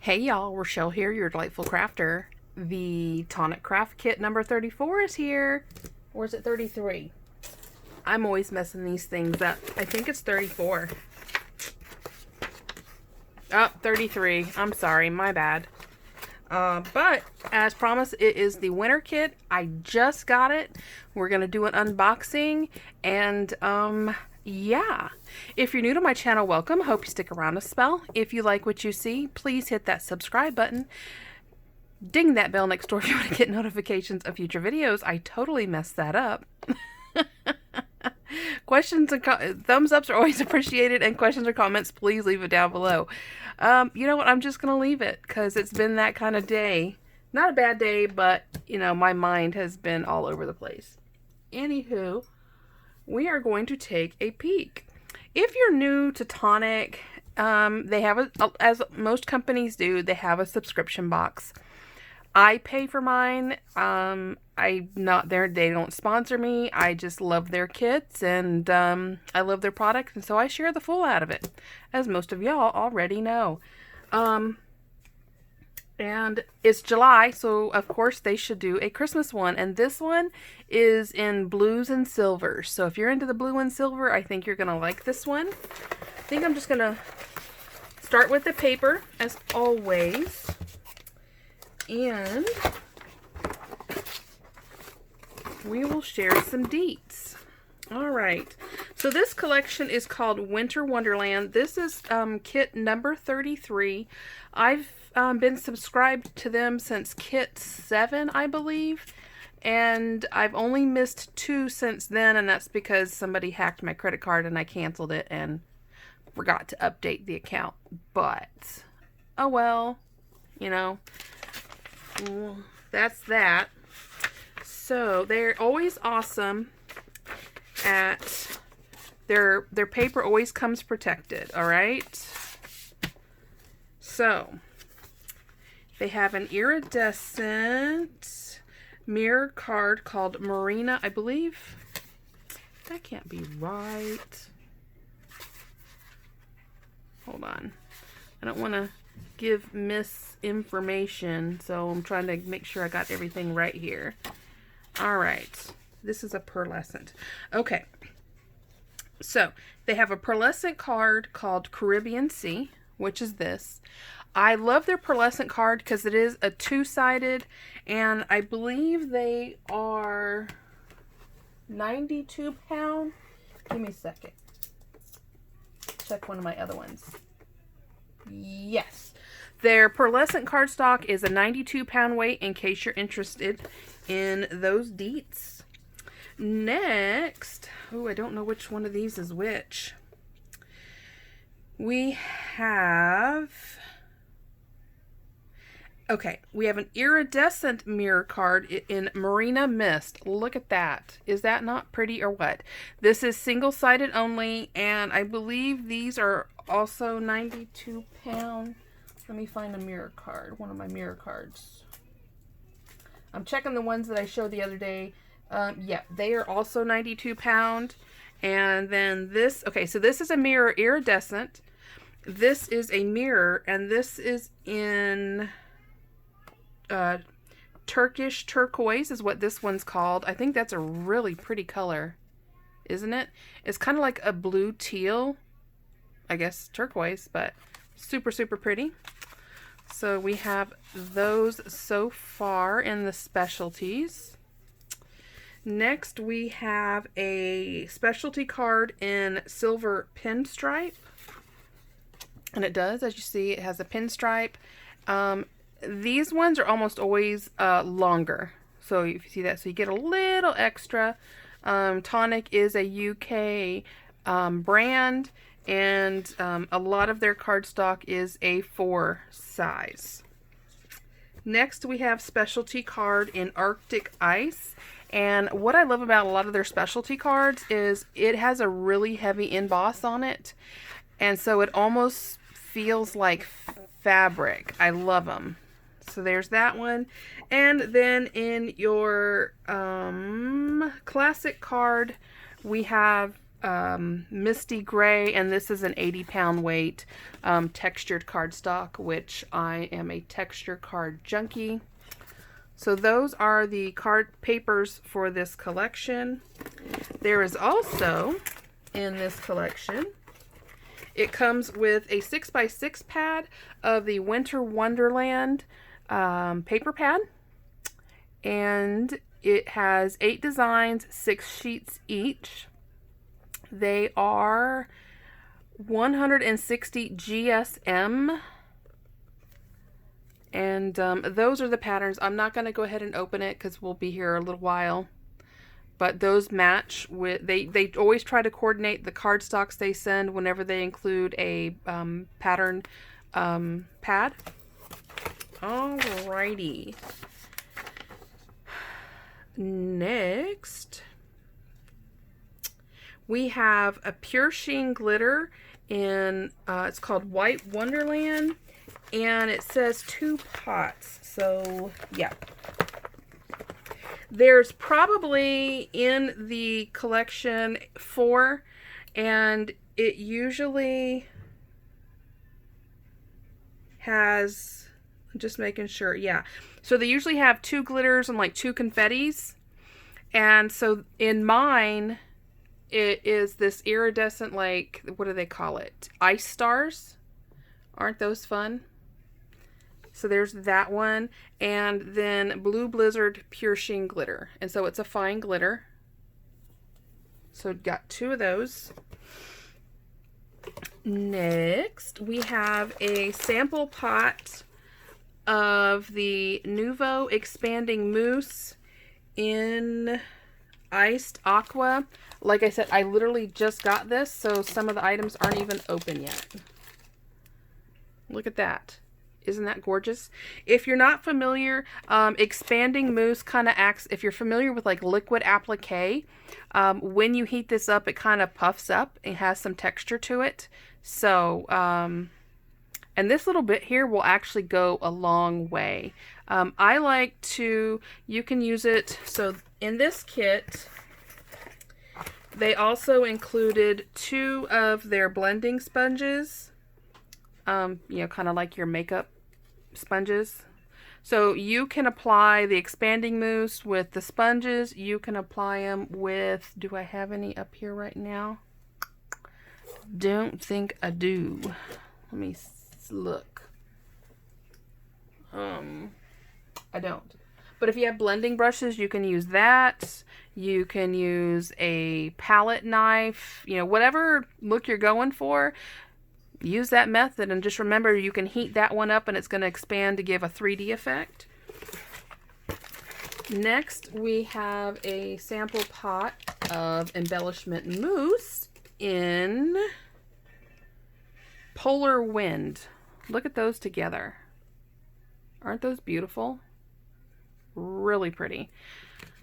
Hey y'all, Rochelle here, your delightful crafter. The Tonic Craft Kit number 34 is here. Or is it 33? I'm always messing these things up. I think it's 34. Oh, 33. I'm sorry, my bad. But as promised, it is the winter kit. I just got it. We're going to do an unboxing and yeah. If you're new to my channel, welcome. Hope you stick around a spell. If you like what you see, please hit that subscribe button. Ding that bell next door if you want to get notifications of future videos. I totally messed that up. Questions and thumbs ups are always appreciated, and questions or comments, please leave it down below. You know what? I'm just going to leave it because it's been that kind of day. Not a bad day, but, you know, my mind has been all over the place. Anywho, we are going to take a peek. If you're new to Tonic, they have as most companies do, they have a subscription box. I pay for mine. I'm not there. They don't sponsor me. I just love their kits and I love their products, and so I share the full out of it, as most of y'all already know. And it's July, so of course they should do a Christmas one, and this one is in blues and silvers. So if you're into the blue and silver, I think you're gonna like this one. I think I'm just gonna start with the paper as always. And we will share some deets. All right. So this collection is called Winter Wonderland. This is kit number 33. I've been subscribed to them since kit 7, I believe. And I've only missed 2 since then, and that's because somebody hacked my credit card and I canceled it and forgot to update the account. But, oh well, you know. That's that. So they're always awesome at their paper always comes protected, all right? So they have an iridescent mirror card called Marina, I believe. That can't be right. Hold on. I don't want to give misinformation, so I'm trying to make sure I got everything right here. All right, this is a pearlescent. Okay, so they have a pearlescent card called Caribbean Sea, which is this. I love their pearlescent card because it is a 2-sided, and I believe they are 92 pound. Give me a second. Check one of my other ones. Yes. Their pearlescent cardstock is a 92 pound weight in case you're interested in those deets. Next, oh, I don't know which one of these is which. We have, okay, we have an iridescent mirror card in Marina Mist. Look at that. Is that not pretty or what? This is single-sided only, and I believe these are also 92 pound. Let me find a mirror card, one of my mirror cards. I'm checking the ones that I showed the other day. Yeah, they are also 92 pound. And then this, okay, so this is a mirror iridescent. This is a mirror, and this is in Turkish turquoise is what this one's called. I think that's a really pretty color, isn't it? It's kind of like a blue teal, I guess turquoise, but super, super pretty. So we have those so far in the specialties. Next we have a specialty card in silver pinstripe. And it does, as you see, it has a pinstripe. These ones are almost always longer. So if you see that, so you get a little extra. Tonic is a UK brand. And a lot of their cardstock is A4 size. Next, we have specialty card in Arctic Ice. And what I love about a lot of their specialty cards is it has a really heavy emboss on it. And so it almost feels like fabric. I love them. So there's that one. And then in your classic card, we have misty gray, and this is an 80-pound weight textured cardstock, which I am a texture card junkie. So those are the card papers for this collection. There is also, in this collection, it comes with a 6x6 pad of the Winter Wonderland paper pad. And it has 8 designs, 6 sheets each. They are 160 GSM. And those are the patterns. I'm not going to go ahead and open it because we'll be here a little while. But those match with, they always try to coordinate the cardstocks they send whenever they include a pattern pad. Alrighty. Next, we have a pure sheen glitter in, it's called White Wonderland, and it says 2 pots. So, yeah. There's probably in the collection 4, and it usually has, just making sure, yeah. So they usually have 2 glitters and like 2 confettis. And so in mine, it is this iridescent, like, what do they call it? Ice stars. Aren't those fun? So there's that one. And then Blue Blizzard Pure Sheen Glitter. And so it's a fine glitter. So got 2 of those. Next, we have a sample pot of the Nuvo Expanding Mousse in Iced Aqua. Like I said, I literally just got this, so some of the items aren't even open yet. Look at that. Isn't that gorgeous? If you're not familiar, expanding mousse kind of acts, if you're familiar with like liquid applique, when you heat this up, it kind of puffs up and has some texture to it. So, and this little bit here will actually go a long way. I like to, you can use it, so in this kit, they also included 2 of their blending sponges, you know, kind of like your makeup sponges. So you can apply the expanding mousse with the sponges. You can apply them with, do I have any up here right now? Don't think I do. Let me look. I don't. But if you have blending brushes, you can use that. You can use a palette knife, you know, whatever look you're going for. Use that method, and just remember you can heat that one up and it's going to expand to give a 3D effect. Next, we have a sample pot of embellishment mousse in Polar Wind. Look at those together. Aren't those beautiful? Really pretty.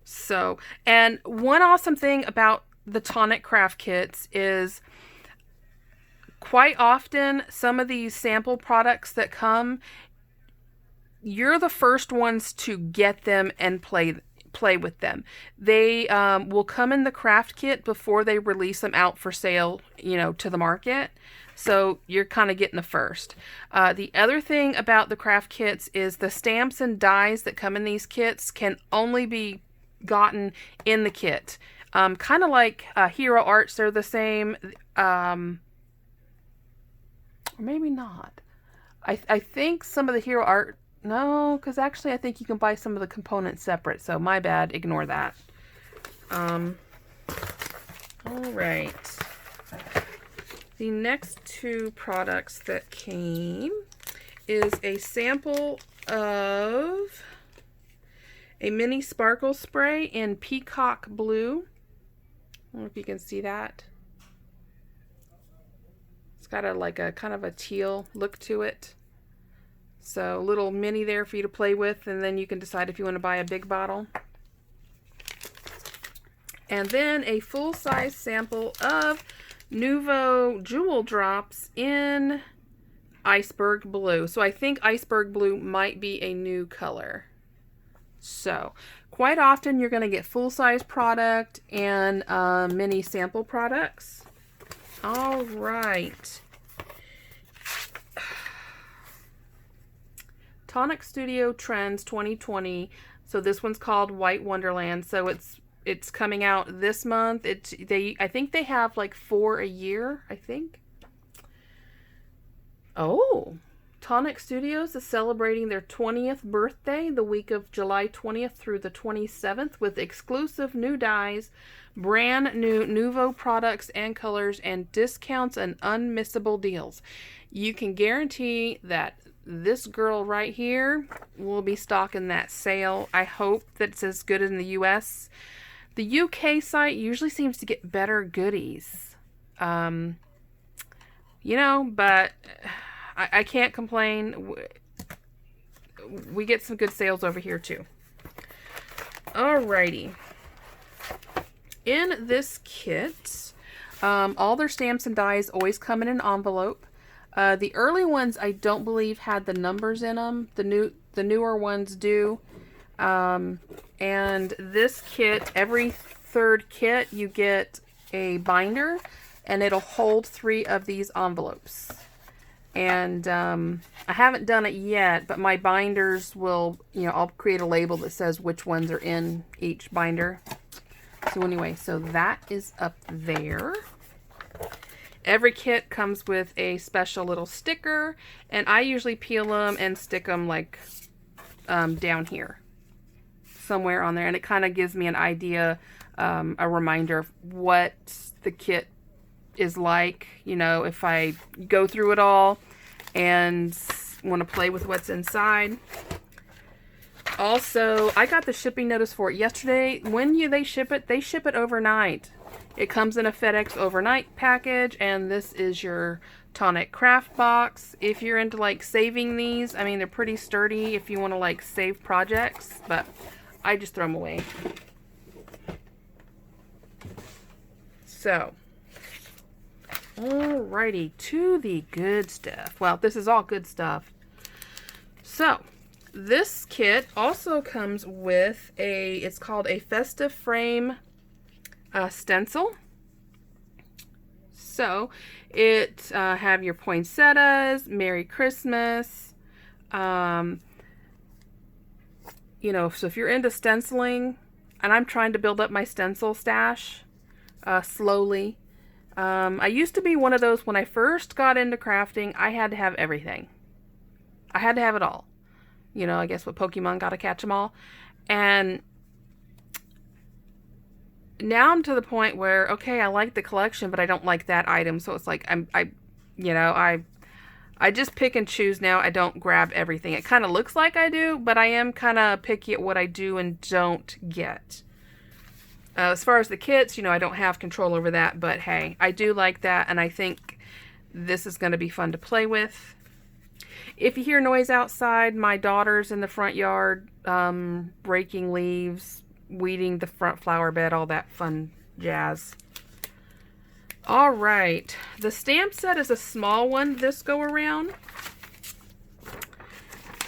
So, and one awesome thing about the Tonic Craft Kits is quite often some of these sample products that come, you're the first ones to get them and play with them. They will come in the craft kit before they release them out for sale, you know, to the market. So you're kind of getting the first. The other thing about the craft kits is the stamps and dies that come in these kits can only be gotten in the kit. Kind of like Hero Arts, they're the same. Maybe not. I think some of the Hero Art, no, because actually I think you can buy some of the components separate, so my bad, ignore that. All right. The next 2 products that came is a sample of a mini sparkle spray in Peacock Blue. I don't know if you can see that. Got a like a kind of a teal look to it. So a little mini there for you to play with, and then you can decide if you want to buy a big bottle. And then a full-size sample of Nuvo Jewel Drops in Iceberg Blue. So I think Iceberg Blue might be a new color. So quite often you're going to get full-size product and mini sample products. All right. Tonic Studio Trends 2020. So this one's called White Wonderland. So it's coming out this month. I think they have like 4 a year, I think. Oh, Tonic Studios is celebrating their 20th birthday the week of July 20th through the 27th with exclusive new dyes, brand new nouveau products and colors, and discounts and unmissable deals. You can guarantee that this girl right here will be stocking that sale. I hope that it's as good as in the US. The UK site usually seems to get better goodies. You know, but I can't complain. We get some good sales over here too. Alrighty. In this kit, all their stamps and dies always come in an envelope. The early ones I don't believe had the numbers in them. The newer ones do. And this kit, every third kit, you get a binder, and it'll hold 3 of these envelopes. And I haven't done it yet, but my binders will, I'll create a label that says which ones are in each binder. So anyway, so that is up there. Every kit comes with a special little sticker, and I usually peel them and stick them like down here, somewhere on there, and it kind of gives me an idea, a reminder of what the kit is like, if I go through it all and want to play with what's inside. Also, I got the shipping notice for it yesterday. When they ship it overnight. It comes in a FedEx overnight package, and this is your Tonic Craft box. If you're into like saving these, I mean, they're pretty sturdy if you want to like save projects, but I just throw them away. So, alrighty, to the good stuff. Well, this is all good stuff. So, this kit also comes with it's called a festive frame stencil. So, it have your poinsettias, Merry Christmas, so if you're into stenciling, and I'm trying to build up my stencil stash slowly. I used to be one of those when I first got into crafting. I had to have everything. I had to have it all. I guess what Pokemon, gotta catch them all. And now I'm to the point where, okay, I like the collection, but I don't like that item. So it's like I just pick and choose now. I don't grab everything. It kind of looks like I do, but I am kind of picky at what I do and don't get. As far as the kits, I don't have control over that, but hey, I do like that, and I think this is going to be fun to play with. If you hear noise outside, my daughter's in the front yard, breaking leaves, weeding the front flower bed, all that fun jazz. All right, the stamp set is a small one this go around,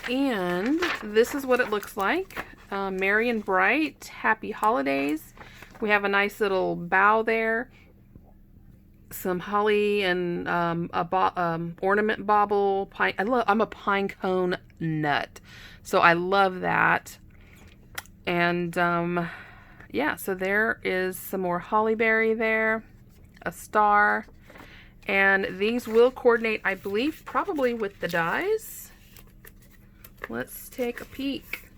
and this is what it looks like. Merry and bright, happy holidays. We have a nice little bow there, some holly, and ornament bauble. Pine. I'm a pine cone nut, so I love that. And yeah, so there is some more hollyberry there, a star, and these will coordinate, I believe, probably with the dies. Let's take a peek.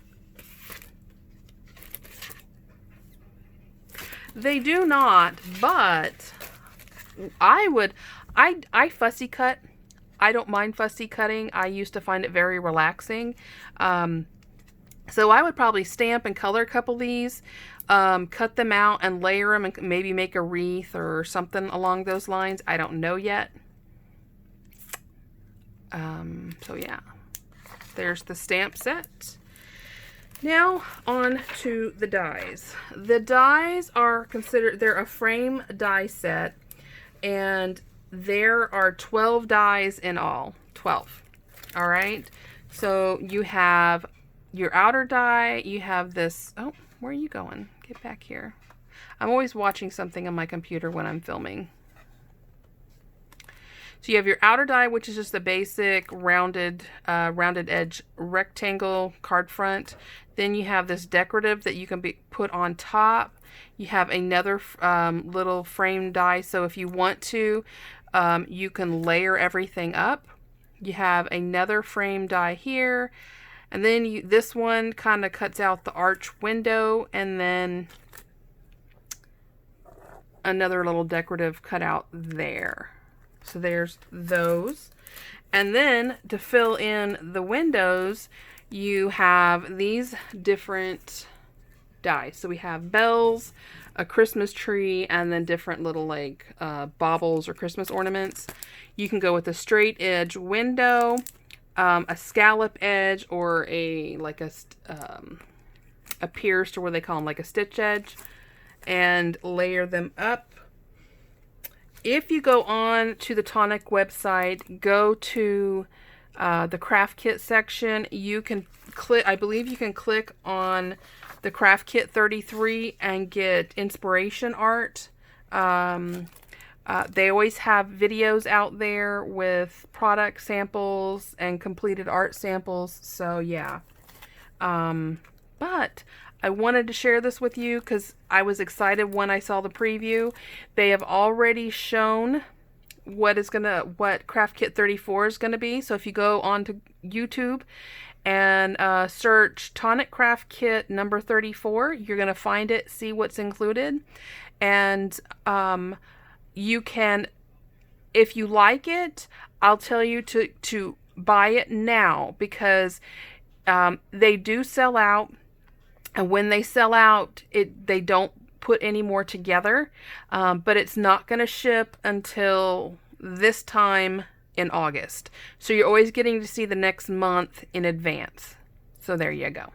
They do not, but I fussy cut. I don't mind fussy cutting. I used to find it very relaxing. So I would probably stamp and color a couple of these, cut them out and layer them and maybe make a wreath or something along those lines. I don't know yet. So yeah, there's the stamp set. Now on to the dies. The dies are they're a frame die set, and there are 12 dies in all. 12. All right. So you have your outer die, you have this, oh, where are you going? Get back here. I'm always watching something on my computer when I'm filming. So you have your outer die, which is just the basic rounded edge rectangle card front. Then you have this decorative that you can put on top. You have another little frame die, so if you want to, you can layer everything up. You have another frame die here, and then this one kind of cuts out the arch window, and then another little decorative cutout there. So there's those. And then to fill in the windows, you have these different die. So we have bells, a Christmas tree, and then different little like baubles or Christmas ornaments. You can go with a straight edge window, a scallop edge, or a pierced, or what they call them, like a stitch edge, and layer them up. If you go on to the Tonic website, go to the craft kit section, you can click, I believe you can click on the craft kit 33 and get inspiration art. They always have videos out there with product samples and completed art samples. So yeah. But I wanted to share this with you because I was excited when I saw the preview. They have already shown what Craft Kit 34 is going to be. So if you go on to YouTube and search Tonic Craft Kit number 34, you're going to find it, see what's included. And you can, if you like it, I'll tell you to buy it now, because they do sell out. And when they sell out, they don't put any more together, but it's not going to ship until this time in August. So you're always getting to see the next month in advance. So there you go.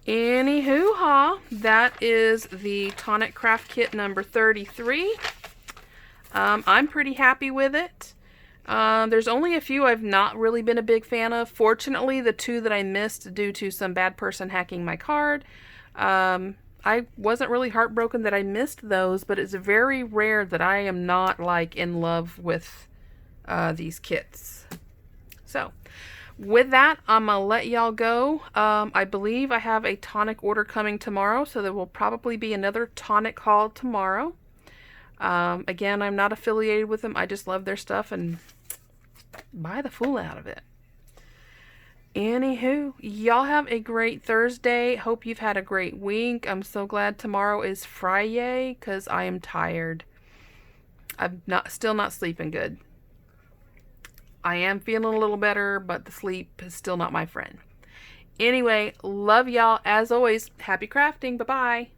Anywho-ha, that is the Tonic Craft Kit number 33. I'm pretty happy with it. There's only a few I've not really been a big fan of. Fortunately, the two that I missed due to some bad person hacking my card, I wasn't really heartbroken that I missed those, but it's very rare that I am not like in love with these kits. So with that, I'm gonna let y'all go. I believe I have a Tonic order coming tomorrow, so there will probably be another Tonic haul tomorrow. Again, I'm not affiliated with them. I just love their stuff and buy the fool out of it. Anywho, y'all have a great Thursday. Hope you've had a great week. I'm so glad tomorrow is Friday because I am tired. I'm still not sleeping good. I am feeling a little better, but the sleep is still not my friend. Anyway, love y'all. As always, happy crafting. Bye-bye.